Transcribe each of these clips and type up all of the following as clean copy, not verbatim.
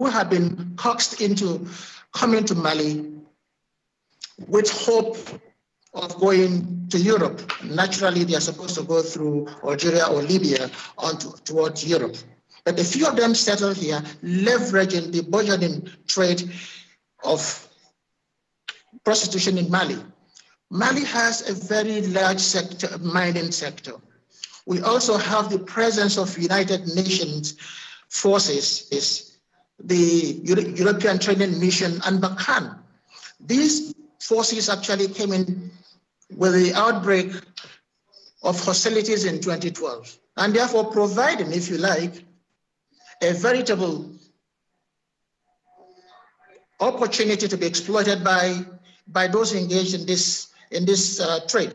have been coaxed into coming to Mali with hope of going to Europe. Naturally, they are supposed to go through Algeria or Libya towards Europe. But a few of them settled here, leveraging the burgeoning trade of prostitution in Mali. Mali has a very large mining sector. We also have the presence of United Nations forces, the European Training Mission, and Bakan. These forces actually came in with the outbreak of hostilities in 2012, and therefore providing, if you like, a veritable opportunity to be exploited by those engaged in this trade.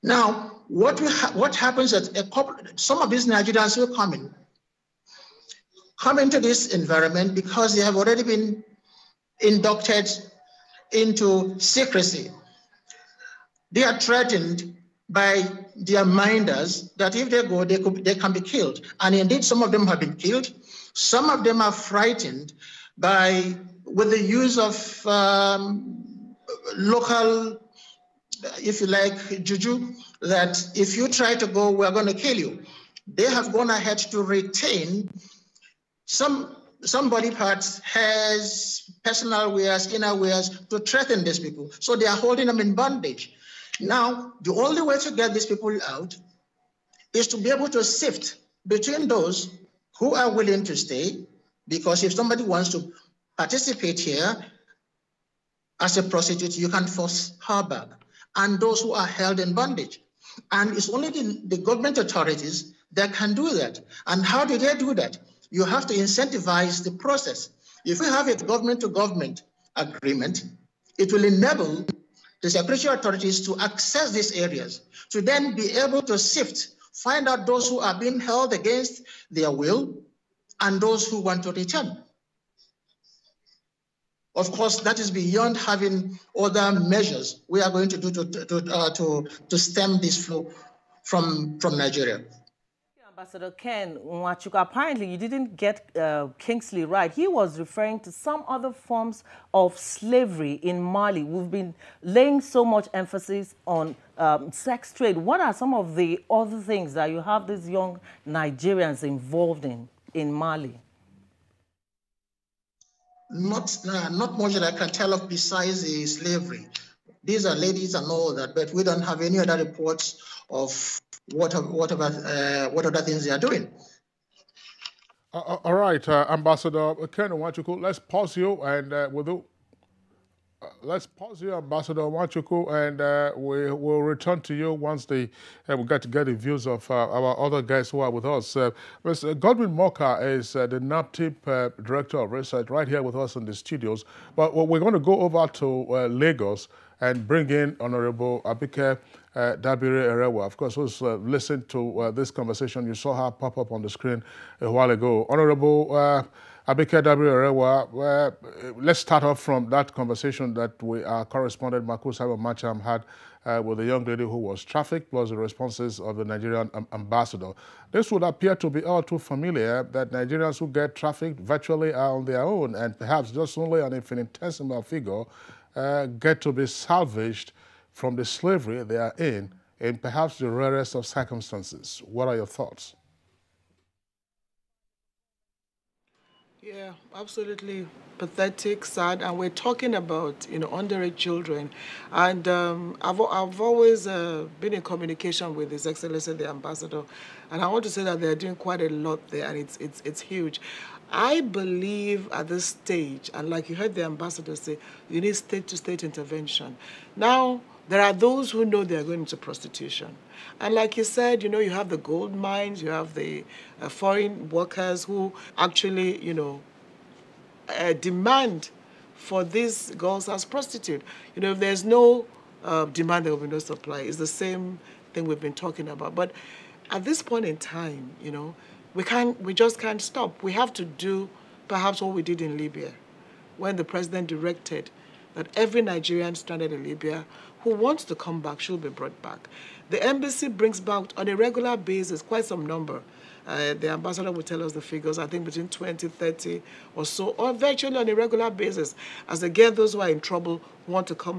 Now, what happens at some of these Nigerians will come into this environment because they have already been inducted into secrecy. They are threatened by their minders that if they go, they can be killed. And indeed, some of them have been killed. Some of them are frightened with the use of local, if you like, juju, that if you try to go, we're going to kill you. They have gone ahead to retain some body parts, hairs, personal wares, inner wares, to threaten these people. So they are holding them in bondage. Now, the only way to get these people out is to be able to sift between those who are willing to stay, because if somebody wants to participate here as a prostitute, you can force her back, and those who are held in bondage. And it's only the government authorities that can do that. And how do they do that? You have to incentivize the process. If we have a government-to-government agreement, it will enable the security authorities to access these areas, to then be able to sift, find out those who are being held against their will and those who want to return. Of course, that is beyond having other measures we are going to do to stem this flow from Nigeria. Ambassador Ken Nwachukwu, apparently you didn't get Kingsley right. He was referring to some other forms of slavery in Mali. We've been laying so much emphasis on sex trade. What are some of the other things that you have these young Nigerians involved in Mali? Not much that I can tell of besides the slavery. These are ladies and all that, but we don't have any other reports of what other things they are doing. All right, Ambassador Ken Nwachukwu, let's pause you and let's pause you, Ambassador Nwachukwu, and we will return to you once we get to get the views of our other guests who are with us. Mr. Godwin Moka is the NAPTIP Director of Research right here with us in the studios. But we're going to go over to Lagos and bring in Honorable Abike Dabire Erewa. Of course, who's listened to this conversation. You saw her pop up on the screen a while ago. Honorable Abike Dabire Erewa, let's start off from that conversation that our correspondent Marcus Macham had with the young lady who was trafficked, plus the responses of the Nigerian ambassador. This would appear to be all too familiar, that Nigerians who get trafficked virtually are on their own, and perhaps just only an infinitesimal figure get to be salvaged from the slavery they are in perhaps the rarest of circumstances. What are your thoughts? Yeah, absolutely pathetic, sad, and we're talking about underage children. And I've always been in communication with His Excellency the Ambassador, and I want to say that they're doing quite a lot there, and it's huge. I believe at this stage, and like you heard the Ambassador say, you need state-to-state intervention. Now, there are those who know they're going into prostitution. And like you said, you have the gold mines, you have the foreign workers who actually, demand for these girls as prostitutes. If there's no demand, there will be no supply. It's the same thing we've been talking about. But at this point in time, we just can't stop. We have to do perhaps what we did in Libya, when the president directed that every Nigerian stranded in Libya who wants to come back should be brought back. The embassy brings back on a regular basis quite some number. The ambassador will tell us the figures, I think between 20, 30 or so, or virtually on a regular basis, as again those who are in trouble want to come